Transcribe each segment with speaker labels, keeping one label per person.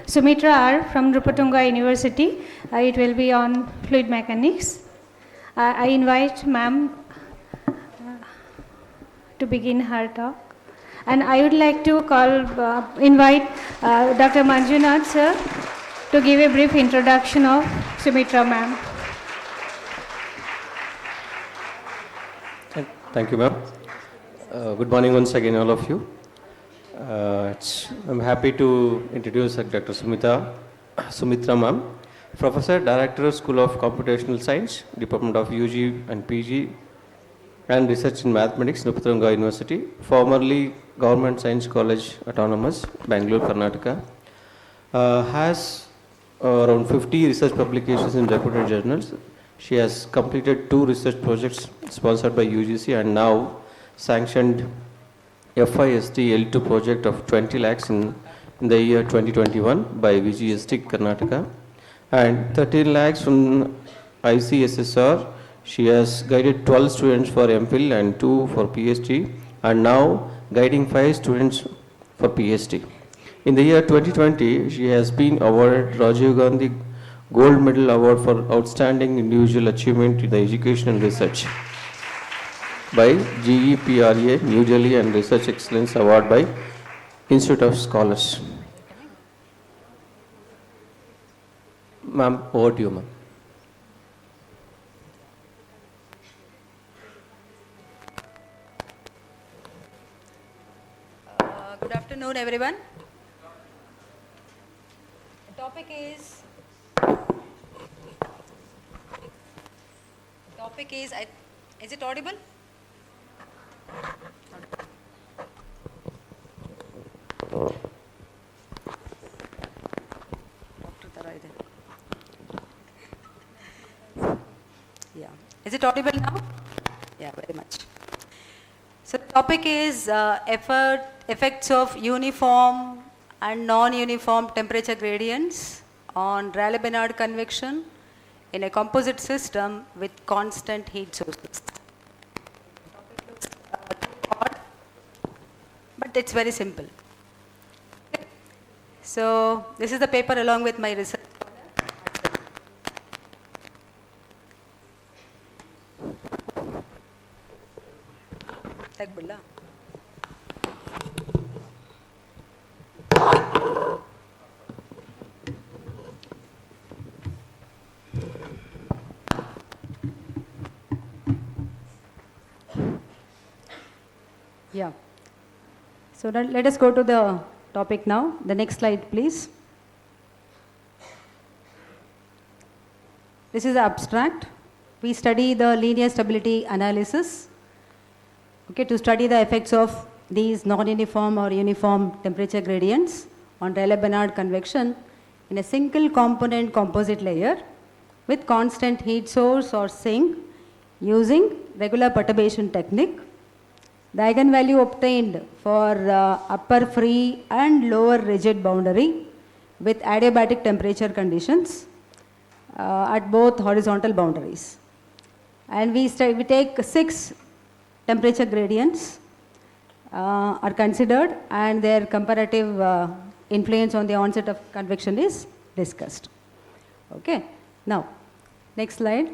Speaker 1: Sumitra R from Rupatunga University. It will be on fluid mechanics. I invite ma'am to begin her talk. And I would like to invite Dr. Manjunath sir to give a brief introduction of Sumitra ma'am.
Speaker 2: Thank you, ma'am. Good morning once again, all of you. I'm happy to introduce Dr. Sumitra ma'am, Professor, Director, School of Computational Science, Department of UG and PG, and Research in Mathematics, Rupatunga University, formerly Government Science College Autonomous, Bangalore, Karnataka. Has around 50 research publications in reputed journals. She has completed 2 research projects sponsored by UGC and now sanctioned FIST L2 project of 20 lakhs in the year 2021 by VGST Karnataka and 13 lakhs from ICSSR. She has guided 12 students for MPhil and 2 for PhD and now guiding 5 students for PhD. In the year 2020, she has been awarded Rajiv Gandhi Gold Medal Award for Outstanding Individual Achievement in the Education and Research by GEPRA New Delhi and Research Excellence Award by Institute of Scholars. Ma'am, over to you, ma'am.
Speaker 3: Good afternoon, everyone. The topic is it audible? Yeah. Is it audible now? Yeah, very much. So the topic is effects of uniform and non-uniform temperature gradients on Rayleigh-Bénard convection in a composite system with constant heat sources. But it's very simple. So this is the paper along with my research. Yeah. So let us go to the topic now. The next slide, please. This is the abstract. We study the linear stability analysis, okay, to study the effects of these non-uniform or uniform temperature gradients on Rayleigh-Bénard convection in a single component composite layer with constant heat source or sink using regular perturbation technique. The eigenvalue obtained for upper free and lower rigid boundary with adiabatic temperature conditions at both horizontal boundaries. And we take 6 temperature gradients are considered and their comparative influence on the onset of convection is discussed. Okay. Now, next slide.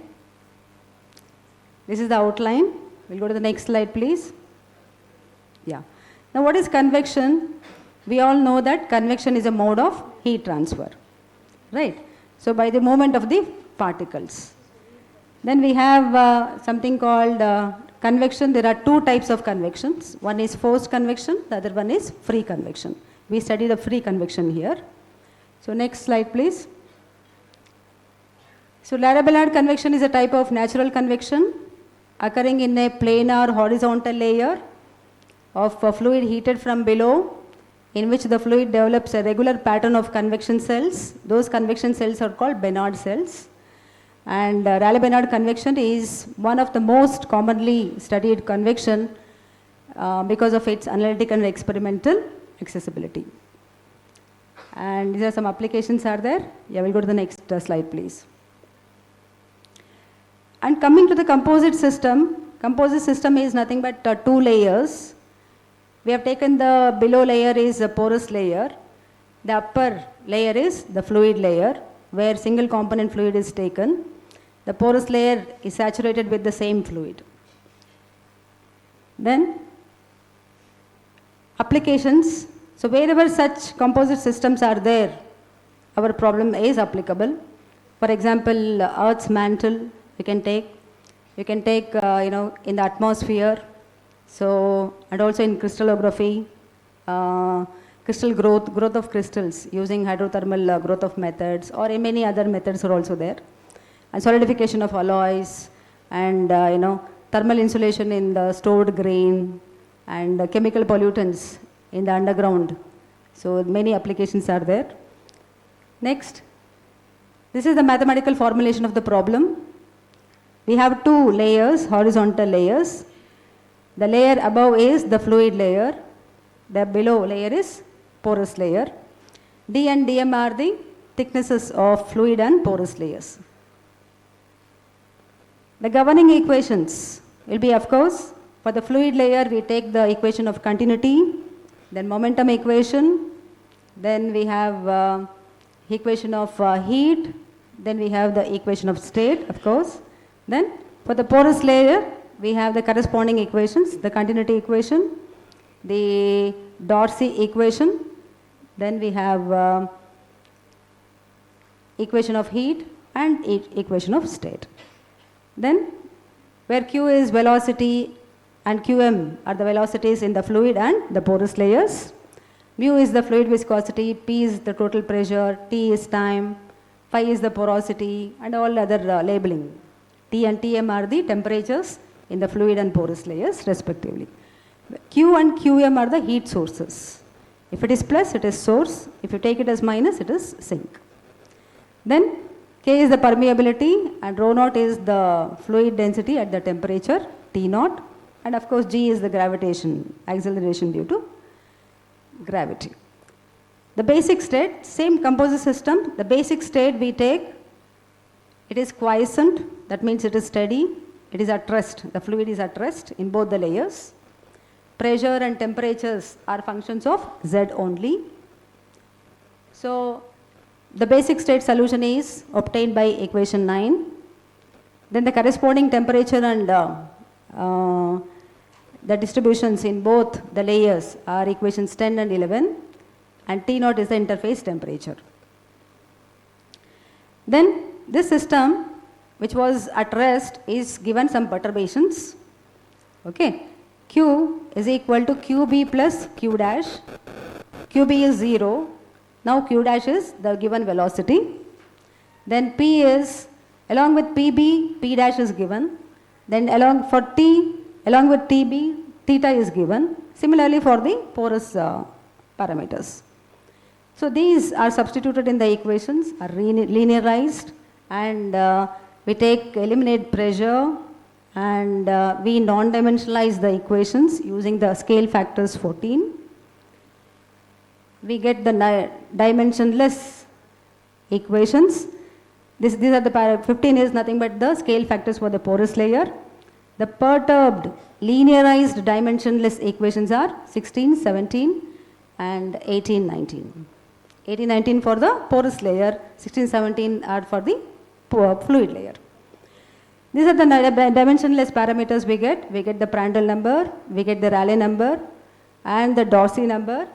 Speaker 3: This is the outline. We'll go to the next slide, please. Yeah. Now, what is convection? We all know that convection is a mode of heat transfer, right? So, by the movement of the particles. Then we have something called convection. There are 2 types of convections. One is forced convection, the other one is free convection. We study the free convection here. So, next slide, please. So, Rayleigh-Bénard convection is a type of natural convection occurring in a planar horizontal layer of fluid heated from below, in which the fluid develops a regular pattern of convection cells. Those convection cells are called Bénard cells. And Rayleigh-Bénard convection is one of the most commonly studied convection because of its analytical and experimental accessibility. And these are some applications are there. Yeah, we'll go to the next slide, please. And coming to the composite system is nothing but 2 layers. We have taken the below layer is a porous layer The upper layer is the fluid layer, where single component fluid is taken. The porous layer is saturated with the same fluid. Then applications. So wherever such composite systems are there, our problem is applicable. For example, Earth's mantle you can take in the atmosphere. So, and also in crystallography, crystal growth of crystals using hydrothermal growth of methods, or many other methods are also there. And solidification of alloys, and thermal insulation in the stored grain, and chemical pollutants in the underground. So many applications are there. Next, this is the mathematical formulation of the problem. We have two layers, horizontal layers. The layer above is the fluid layer. The below layer is porous layer. D and dm are the thicknesses of fluid and porous layers. The governing equations will be, of course, for the fluid layer we take the equation of continuity, then momentum equation, then we have equation of heat, then we have the equation of state, of course. Then for the porous layer we have the corresponding equations, the continuity equation, the Darcy equation, then we have equation of heat and equation of state. Then where Q is velocity and Qm are the velocities in the fluid and the porous layers. Mu is the fluid viscosity, P is the total pressure, T is time, phi is the porosity, and all other labeling. T and Tm are the temperatures in the fluid and porous layers respectively. Q and Qm are the heat sources. If it is plus, it is source. If you take it as minus, it is sink. Then K is the permeability, and rho naught is the fluid density at the temperature T naught, and of course G is the gravitation, acceleration due to gravity. The basic state, same composite system, the basic state we take, it is quiescent, that means it is steady, it is at rest, the fluid is at rest in both the layers. Pressure and temperatures are functions of Z only. So the basic state solution is obtained by equation 9. Then the corresponding temperature and the distributions in both the layers are equations 10 and 11, and T naught is the interface temperature. Then this system, which was at rest, is given some perturbations. Okay, Q is equal to QB plus Q dash. QB is 0. Now Q dash is the given velocity. Then P is, along with PB, P dash is given. Then along for T, along with TB, theta is given. Similarly for the porous parameters. So these are substituted in the equations, are linearized, and we eliminate pressure, and we non-dimensionalize the equations using the scale factors 14. We get the dimensionless equations. These are the 15 is nothing but the scale factors for the porous layer. The perturbed linearized dimensionless equations are 16, 17 and 18, 19. 18, 19 for the porous layer, 16, 17 are for the fluid layer. These are the dimensionless parameters we get. We get the Prandtl number, we get the Rayleigh number and the Darcy number.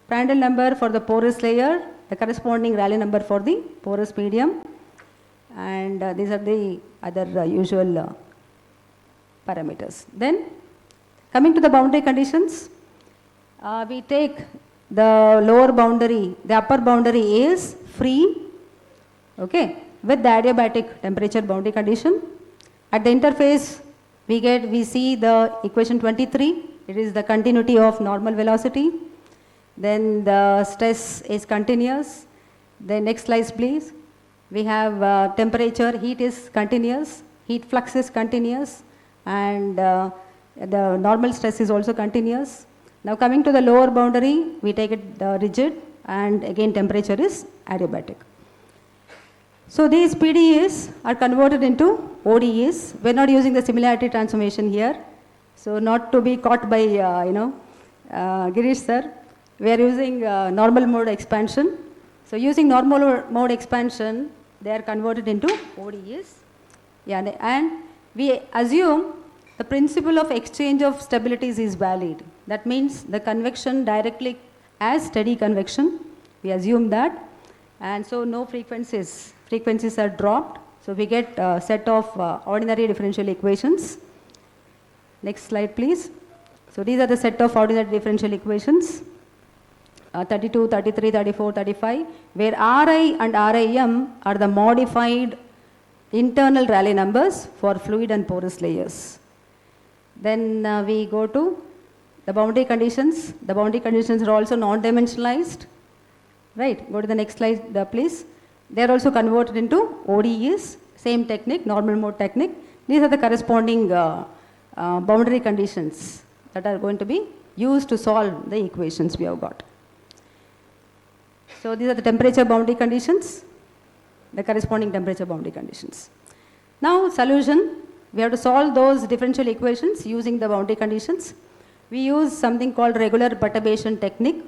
Speaker 3: Prandtl number for the porous layer, the corresponding Rayleigh number for the porous medium, and these are the other usual parameters. Then coming to the boundary conditions, we take the lower boundary, the upper boundary is free, okay, with the adiabatic temperature boundary condition. At the interface we see the equation 23, it is the continuity of normal velocity. Then the stress is continuous. The next slide please. We have temperature, heat is continuous, heat flux is continuous, and the normal stress is also continuous. Now coming to the lower boundary, we take it rigid, and again temperature is adiabatic. So these PDEs are converted into ODEs. We are not using the similarity transformation here, so not to be caught by Girish sir. we are using normal mode expansion. So using normal mode expansion, they are converted into ODEs. Yeah, and we assume the principle of exchange of stabilities is valid. That means the convection directly as steady convection. We assume that. And so no frequencies are dropped. So we get a set of ordinary differential equations. Next slide, please. So these are the set of ordinary differential equations. 32, 33, 34, 35, where Ri and Rim are the modified internal Rayleigh numbers for fluid and porous layers. Then we go to the boundary conditions. The boundary conditions are also non-dimensionalized. Right, go to the next slide, please. They are also converted into ODEs, same technique, normal mode technique. These are the corresponding boundary conditions that are going to be used to solve the equations we have got. So these are the temperature boundary conditions, the corresponding temperature boundary conditions. Now solution, we have to solve those differential equations using the boundary conditions. We use something called regular perturbation technique.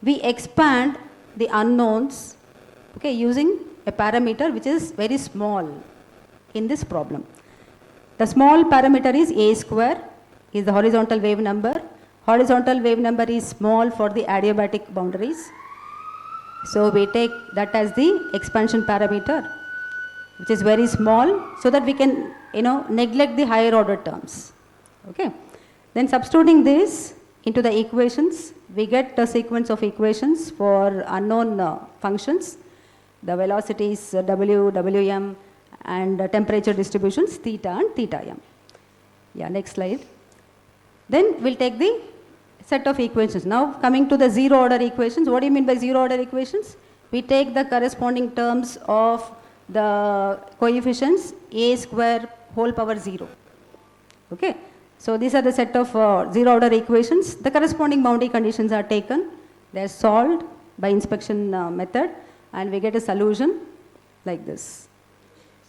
Speaker 3: We expand the unknowns, okay, using a parameter which is very small in this problem. The small parameter is a square, is the horizontal wave number. Horizontal wave number is small for the adiabatic boundaries. So we take that as the expansion parameter, which is very small, so that we can, neglect the higher order terms. Okay. Then substituting this into the equations, we get a sequence of equations for unknown functions, the velocities W, Wm, and temperature distributions theta and theta m. Yeah, next slide. Then we'll take the set of equations. Now coming to the zero order equations. What do you mean by zero order equations? We take the corresponding terms of the coefficients a square whole power 0. Okay. So these are the set of zero order equations. The corresponding boundary conditions are taken. They are solved by inspection method, and we get a solution like this.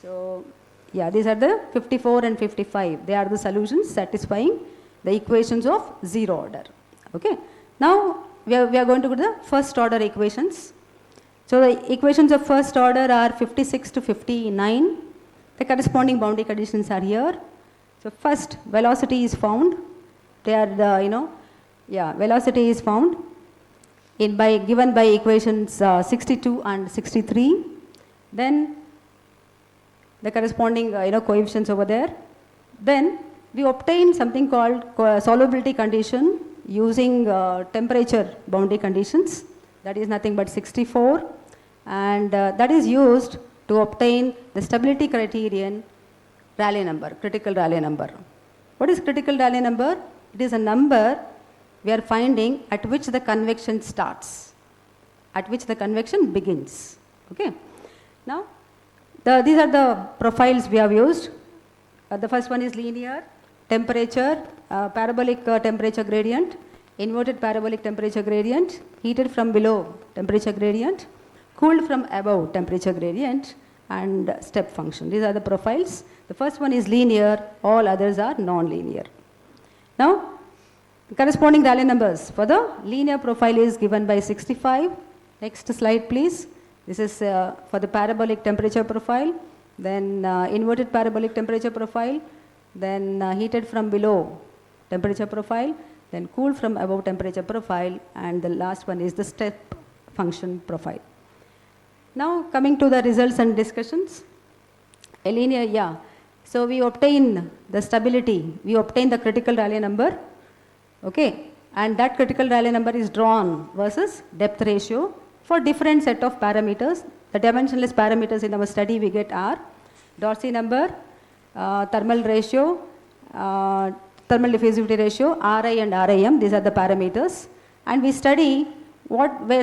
Speaker 3: So yeah, these are the 54 and 55. They are the solutions satisfying the equations of zero order. Okay. Now we are going to go to the first order equations. So the equations of first order are 56 to 59. The corresponding boundary conditions are here. So first velocity is found. They are the velocity is found given by equations 62 and 63. Then the corresponding coefficients over there. Then we obtain something called solubility condition using temperature boundary conditions. That is nothing but 64, and that is used to obtain the stability criterion Rayleigh number, critical Rayleigh number. What is critical Rayleigh number? It is a number we are finding at which the convection starts, at which the convection begins. Okay. Now these are the profiles we have used. The first one is linear, temperature, parabolic temperature gradient, inverted parabolic temperature gradient, heated from below temperature gradient, cooled from above temperature gradient, and step function. These are the profiles. The first one is linear, all others are non-linear. Now, corresponding Rayleigh numbers for the linear profile is given by 65. Next slide, please. This is for the parabolic temperature profile, then inverted parabolic temperature profile, then heated from below temperature profile, then cooled from above temperature profile, and the last one is the step function profile. Now coming to the results and discussions. A linear, so we obtain the stability, we obtain the critical Rayleigh number, okay, and that critical Rayleigh number is drawn versus depth ratio for different set of parameters. The dimensionless parameters in our study we get are Dorsey number, thermal ratio, thermal diffusivity ratio, Ri and Rim, these are the parameters, and we study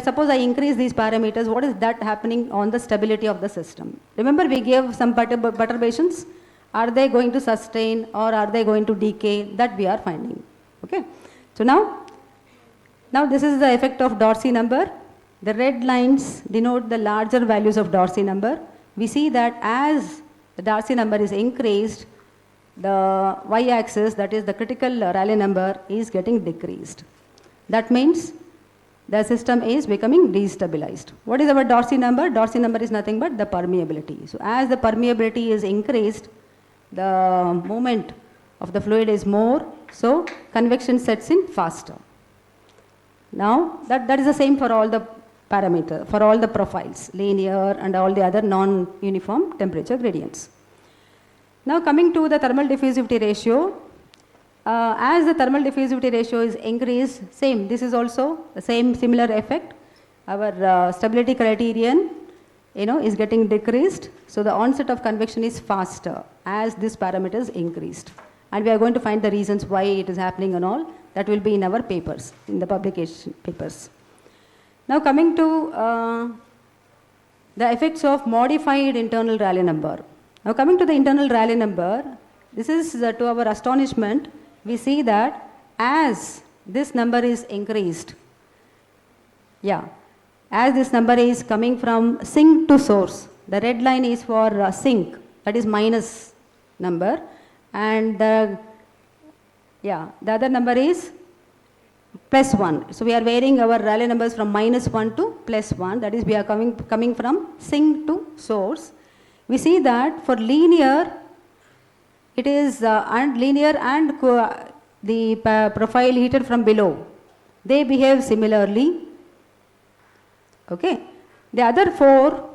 Speaker 3: suppose I increase these parameters, what is that happening on the stability of the system. Remember we gave some perturbations, are they going to sustain or are they going to decay, that we are finding. Okay. So now this is the effect of Dorsey number. The red lines denote the larger values of Dorsey number. We see that as the Dorsey number is increased, the y-axis, that is the critical Rayleigh number, is getting decreased. That means the system is becoming destabilized. What is our Dorsey number? Dorsey number is nothing but the permeability. So as the permeability is increased, the movement of the fluid is more, so convection sets in faster. Now that is the same for all the parameter, for all the profiles, linear and all the other non-uniform temperature gradients. Now coming to the thermal diffusivity ratio, as the thermal diffusivity ratio is increased, same, this is also the same similar effect. Our stability criterion, is getting decreased, so the onset of convection is faster as this parameter is increased. And we are going to find the reasons why it is happening and all. That will be in our papers, in the publication papers. Now coming to the effects of modified internal Rayleigh number. Now coming to the internal Rayleigh number, this is to our astonishment, we see that as this number is increased, as this number is coming from sink to source, the red line is for sink, that is minus number, and the other number is plus 1. So we are varying our Rayleigh numbers from -1 to +1, that is we are coming from sink to source. We see that for linear, it is linear and the profile heated from below, they behave similarly. Okay. The other 4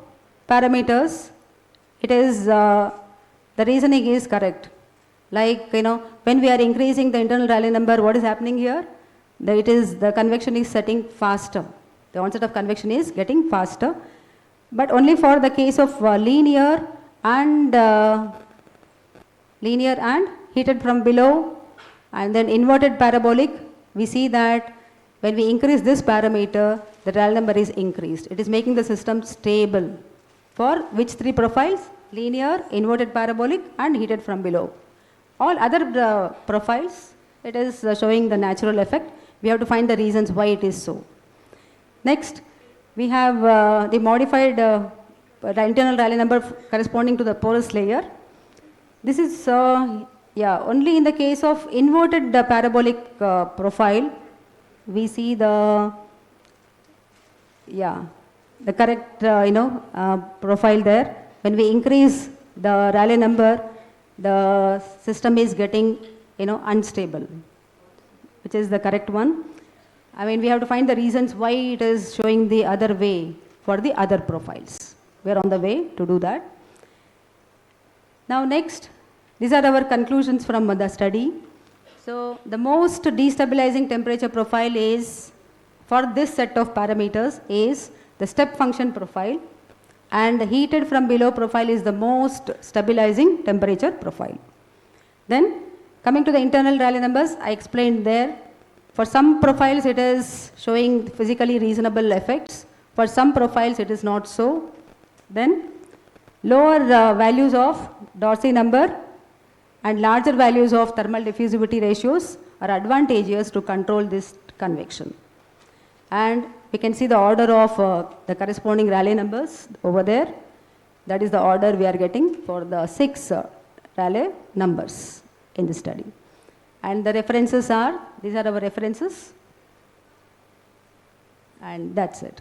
Speaker 3: parameters, it is the reasoning is correct. Like when we are increasing the internal Rayleigh number, what is happening here? The convection is setting faster. The onset of convection is getting faster, but only for the case of linear and heated from below, and then inverted parabolic. We see that when we increase this parameter, the Rayleigh number is increased. It is making the system stable. For which 3 profiles? Linear, inverted parabolic, and heated from below. All other profiles, it is showing the natural effect. We have to find the reasons why it is so. Next, we have the modified internal Rayleigh number corresponding to the porous layer. This is only in the case of inverted parabolic profile, we see the correct profile there. When we increase the Rayleigh number, the system is getting unstable, which is the correct one. I mean, we have to find the reasons why it is showing the other way for the other profiles. We are on the way to do that. Now next, these are our conclusions from the study. So the most destabilizing temperature profile is, for this set of parameters, is the step function profile, and the heated from below profile is the most stabilizing temperature profile. Then coming to the internal Rayleigh numbers, I explained there. For some profiles it is showing physically reasonable effects. For some profiles it is not so. Then lower values of Dorsey number and larger values of thermal diffusivity ratios are advantageous to control this convection. And we can see the order of the corresponding Rayleigh numbers over there. That is the order we are getting for the 6 Rayleigh numbers in the study. And the references are, these are our references, and that's it.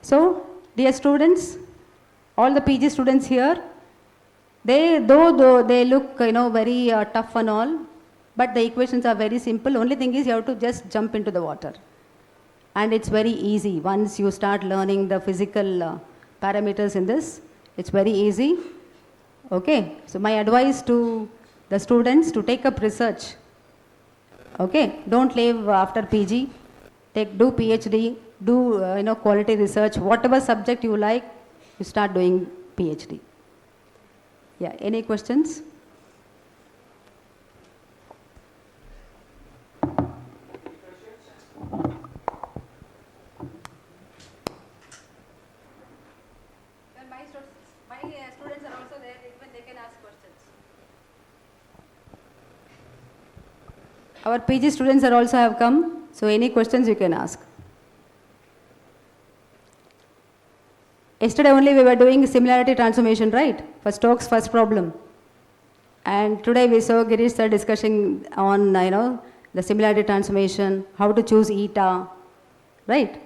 Speaker 3: So, dear students, all the PG students here, though they look very tough and all, but the equations are very simple. Only thing is you have to just jump into the water, and it's very easy. Once you start learning the physical parameters in this, it's very easy. Okay, so my advice to the students to take up research. Okay, don't leave after PG. Do PhD, do quality research. Whatever subject you like, you start doing PhD. Yeah, any questions? My students are also there, even they can ask questions. Our PG students are also have come, so any questions you can ask. Yesterday only we were doing similarity transformation, right? For Stokes' first problem. And today we saw Girish sir discussing on the similarity transformation, how to choose eta, right?